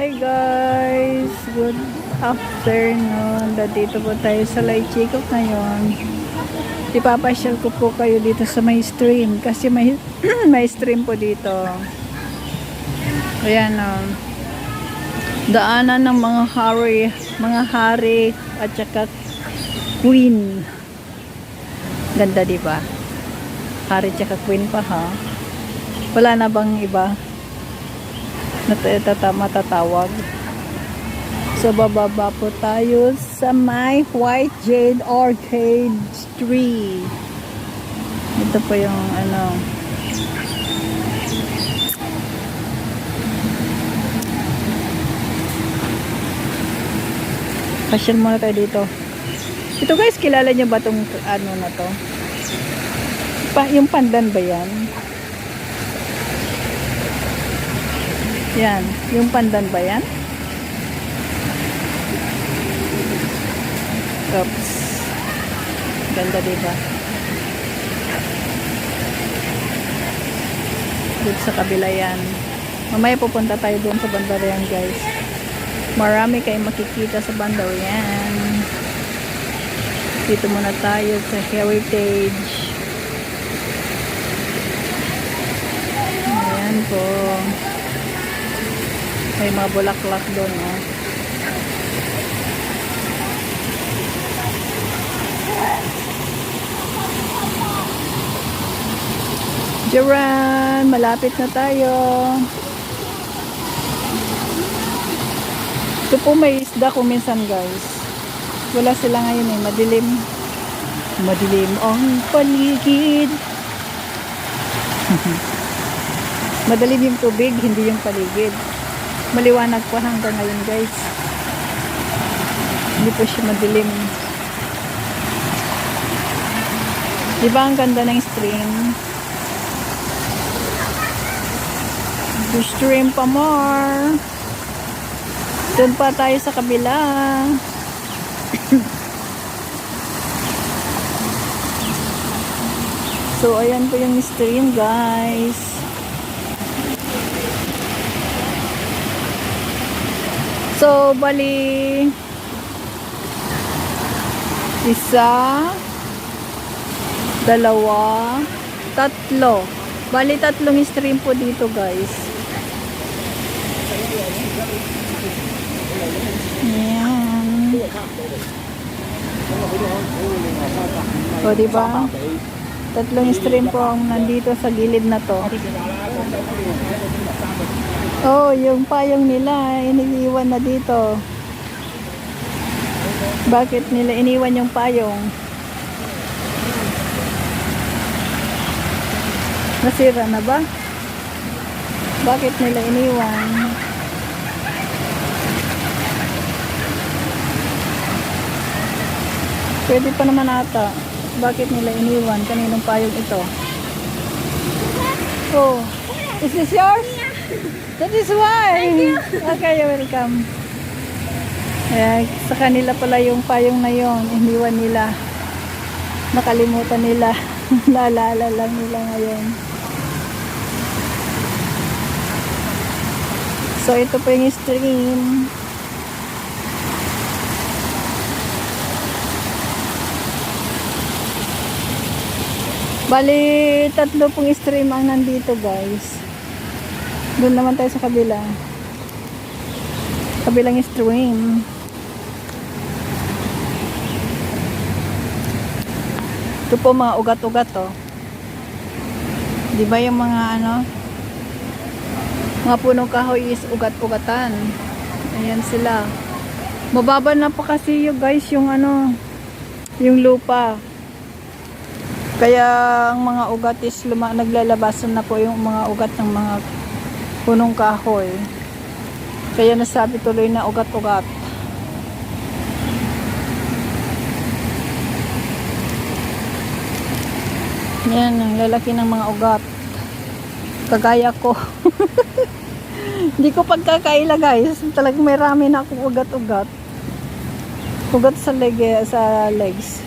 Hi guys! Good afternoon. Dito po tayo sa Lay Chicop ngayon. Ipapasyal ko po kayo dito sa may stream kasi may, may stream po dito. Ayan daanan ng mga hari at saka queen. Ganda diba? Hari at saka queen pa ha. Wala na bang iba? Matatawag. So bababa po tayo sa my White Jade Orchid tree. Ito po yung pasyal muna tayo dito. Ito guys, kilala niyo ba itong na to? Yung pandan ba yan? Yan, yung pandan ba yan? Oops. Ganda diba? Dito sa kabila yan. Mamaya pupunta tayo doon sa Bandarian guys. Marami kayong makikita sa Bandarian. Dito muna tayo sa Heritage. Ayan po. May mga bulaklak doon, oh. Jaran, malapit na tayo. Ito po may isda ko minsan, guys. Wala sila ngayon, eh. Madilim. Madilim ang paligid. Madilim yung tubig, hindi yung paligid. Maliwanag po hanggang ngayon guys. Hindi po siya madilim. Diba ang ganda ng stream? Stream pa more. Doon pa tayo sa kabila. So ayan po yung stream guys. So, bali isa, dalawa, tatlo. Bali tatlong stream po dito, guys. Ayan. O, diba? Tatlong stream po ang nandito sa gilid na to. Oh, yung payong nila, iniiwan na dito. Bakit nila iniwan yung payong? Nasira na ba? Bakit nila iniwan? Pwede pa naman ata. Bakit nila iniwan? Kaninong payong ito? Oh, is this yours? That is why. Okay, you're welcome. Ayan, sa kanila pala yung payong na yon. Iniwan nila. Nakalimutan nila. Naalala lang nila ngayon. So, ito po yung stream. Bali, tatlo pong stream ang nandito guys. Doon naman tayo sa kabila. Kabilang stream. Ito po mga ugat-ugat to. Di ba yung mga mga punong kahoy is ugat-ugatan. Ayan sila. Mababa na po kasi yung guys yung yung lupa. Kaya ang mga ugat is naglalabasan na po yung mga ugat ng mga punong kahoy. Kaya nasabi tuloy na ugat-ugat. Yan, ang lalaki ng mga ugat. Kagaya ko. Hindi ko pagkakaila guys. Talagang may rami na akong ugat-ugat. Ugat sa legs.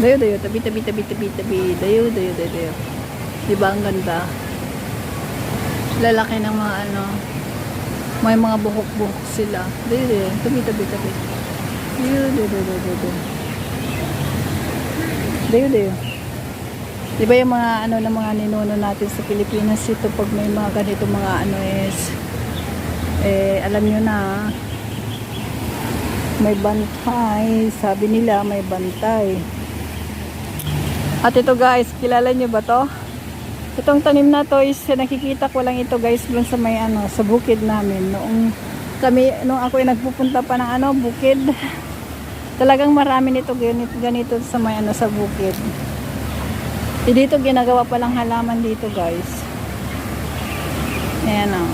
Dayo, tabi. Dayo. Diba ang ganda? Lalaki ng mga May mga buhok-buhok sila. Dito, tabi. Dito. Di ba yung mga ano na mga ninuno natin sa Pilipinas, ito pag may mga ganito mga ano is alam nyo na may bantay, sabi nila may bantay. At ito guys, kilala nyo ba to? Itong tanim na to is nakikita ko lang ito guys dun sa may ano, sa bukid namin nung ako ay nagpupunta pa ng ano, bukid. Talagang marami nito ganito sa may ano, sa bukid. Dito ginagawa pa lang halaman dito guys. Ayan o.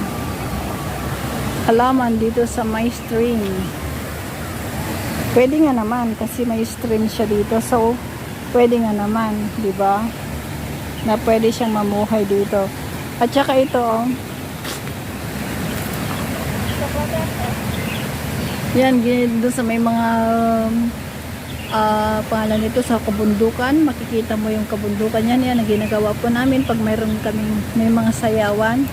Halaman dito sa may stream. Pwede nga naman kasi may stream siya dito. So, pwede nga naman, di ba? Na pwede siyang mamuhay dito. At saka ito oh. Yan, doon sa may mga pangalan nito sa kabundukan, makikita mo yung kabundukan yan. Yan ang ginagawa po namin pag mayroon kaming may mga sayawan.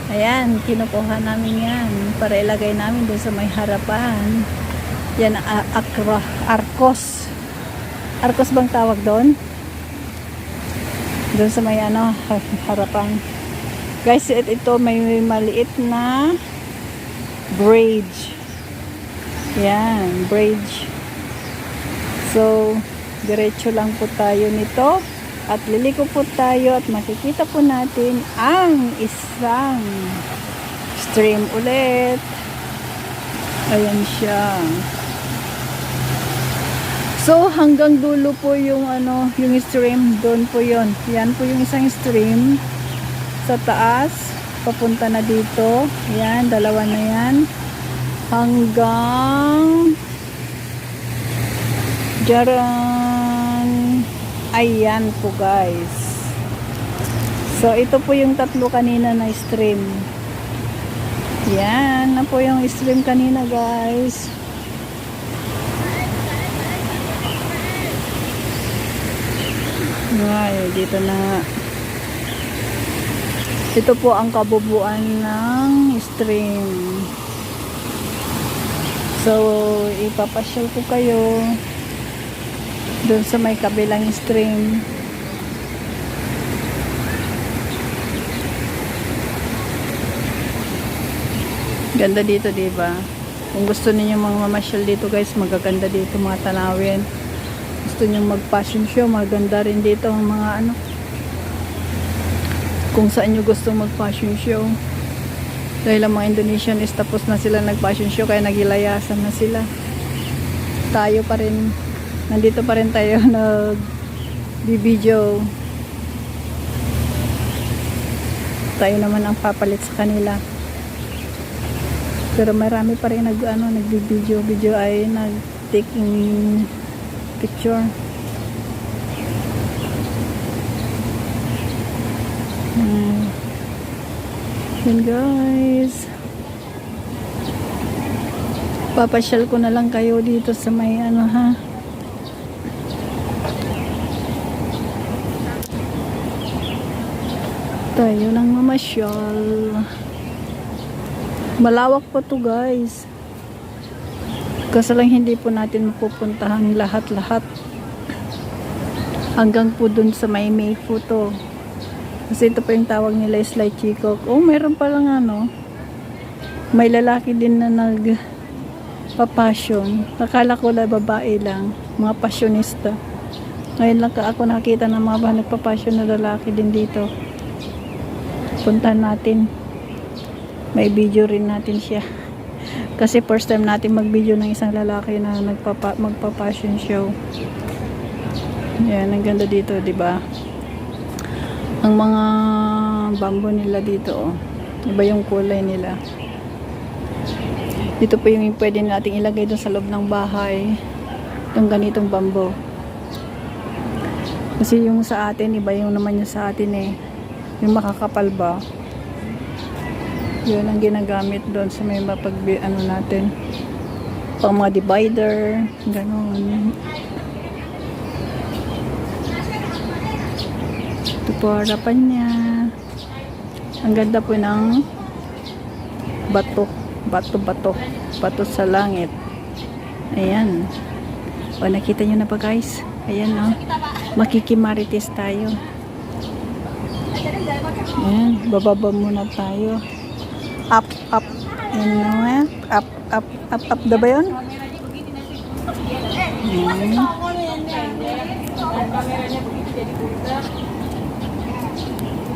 Ayan, kinukuha namin yan para ilagay namin doon sa may harapan. Yan, arkos. Arkos bang tawag doon? Doon sa may ano, harapan. Guys, ito may maliit na bridge. Yan, bridge. So, diretso lang po tayo nito. At liliko po tayo at makikita po natin ang isang stream ulit. Ayan siya. So, hanggang dulo po yung ano, yung stream, doon po yon. Yan po yung isang stream sa taas, papunta na dito. Yan, dalawa na yan. Hanggang diyan. Ayan po guys. So, ito po yung tatlo kanina na stream. Yan na po yung stream kanina guys. Ay, dito na. Ito po ang kabubuan ng stream. So, ipapasyal ko kayo doon sa may kabilang stream. Ganda dito, diba? Kung gusto niyo mamasyal dito guys, magaganda dito mga tanawin. Gusto nyo mag-fashion show, maganda rin dito ang mga ano, kung saan nyo gusto mag-fashion show. Dahil ang mga Indonesian is tapos na sila nag-fashion show, kaya nagilayasan na sila. Tayo pa rin, nandito pa rin tayo nag-video. Tayo naman ang papalit sa kanila. Pero marami pa rin nag-video. Video ay nag-taking picture. Yan guys, papasyal ko na lang kayo dito sa may ano ha. Tayo lang mamasyal. Malawak pa to guys. Kasi lang hindi po natin mapupuntahan lahat-lahat. Hanggang po dun sa may po to. Kasi ito po yung tawag nila is like Chikok. Oh, mayroon palang ano. May lalaki din na nagpa-passion. Akala ko na babae lang. Mga passionista. Ngayon lang ako nakita ng mga nagpa-passion na lalaki din dito. Puntahan natin. May video rin natin siya. Kasi first time natin mag-video ng isang lalaki na magpa-fashion show. Yan, ang ganda dito, 'di ba? Ang mga bamboo nila dito, oh. Iba yung kulay nila. Dito po yung pwede nating ilagay doon sa loob ng bahay. Itong ganitong bamboo. Kasi yung sa atin, iba yung naman yung sa atin eh. Yung makakapal ba? Yun ang ginagamit doon sa may ano natin, pang mga divider, gano'n. Ito po harapan niya. Ang ganda po ng bato. Bato sa langit. Ayan. O, nakita nyo na ba guys? Ayan o. Makikimarites tayo. Ayan. Bababa muna tayo. Up. Ayan. Up na ba yun? Ayan.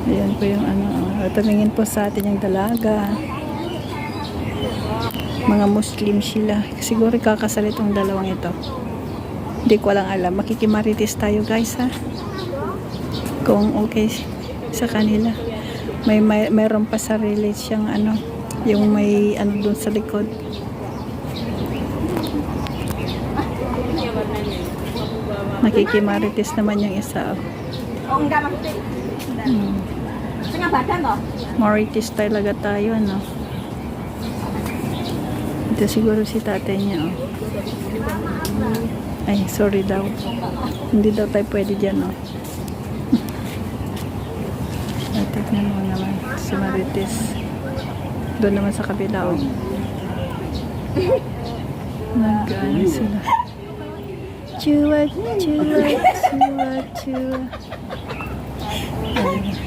Ayan po yung ano. Tumingin po sa atin yung dalaga. Mga Muslim sila. Siguro kakasal itong dalawang ito. Hindi ko lang alam. Makikimarites tayo guys ha. Kung okay sa kanila. Mayroon pa sarili siyang ano. Yung may ano doon sa likod. Makikimarites naman yung isa. Marites talaga tayo ano. Ito siguro si tatay niya oh. Ay sorry daw. Hindi daw tayo pwede dyan oh. Tignan mo naman si Marites. Doon naman sa kabila oh. Nag-ano sila. Chua.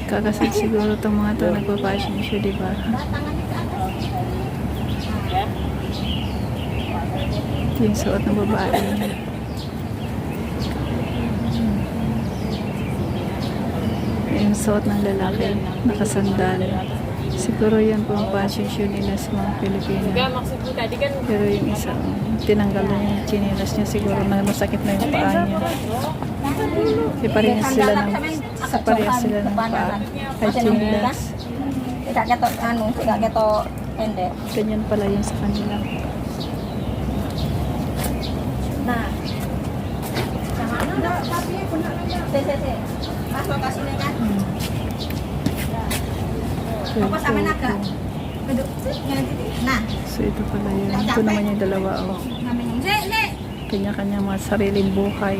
Kakasal siguro itong mga ito nagpa-fashion show, diba? Yung suot ng babae. Yung suot ng lalaki, nakasandal. Siguro yan po ang fashion show nila sa mga Pilipino. Pero yung isa, tinanggal na yung chinilas niya. Siguro na masakit na yung paa niya. Parehas sila ng paa. Ay chinilas. Ganyan pala yun sa kanila. So ito pala yun. Ito naman yung dalawa oh. Kanya-kanya mga sariling buhay.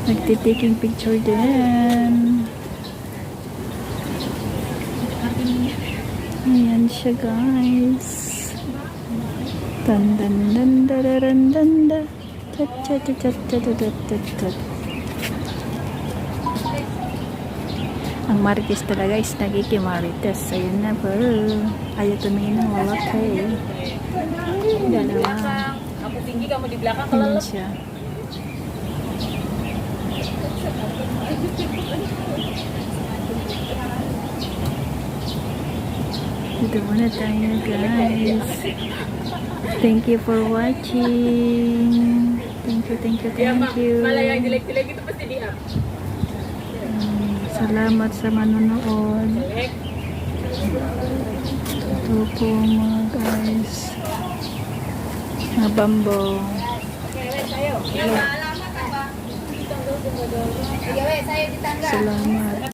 Nagtitaking picture din. Ayan siya guys. Ang marites talaga is nagikimarites. Ayun na po. Ayaw tumingin ng lalaki. Dalawa. Ayan siya. Dito muna tayo guys. Thank you for watching. Thank you. Salamat sa manonood. Ito po mga guys. Mga bambo. Salamat.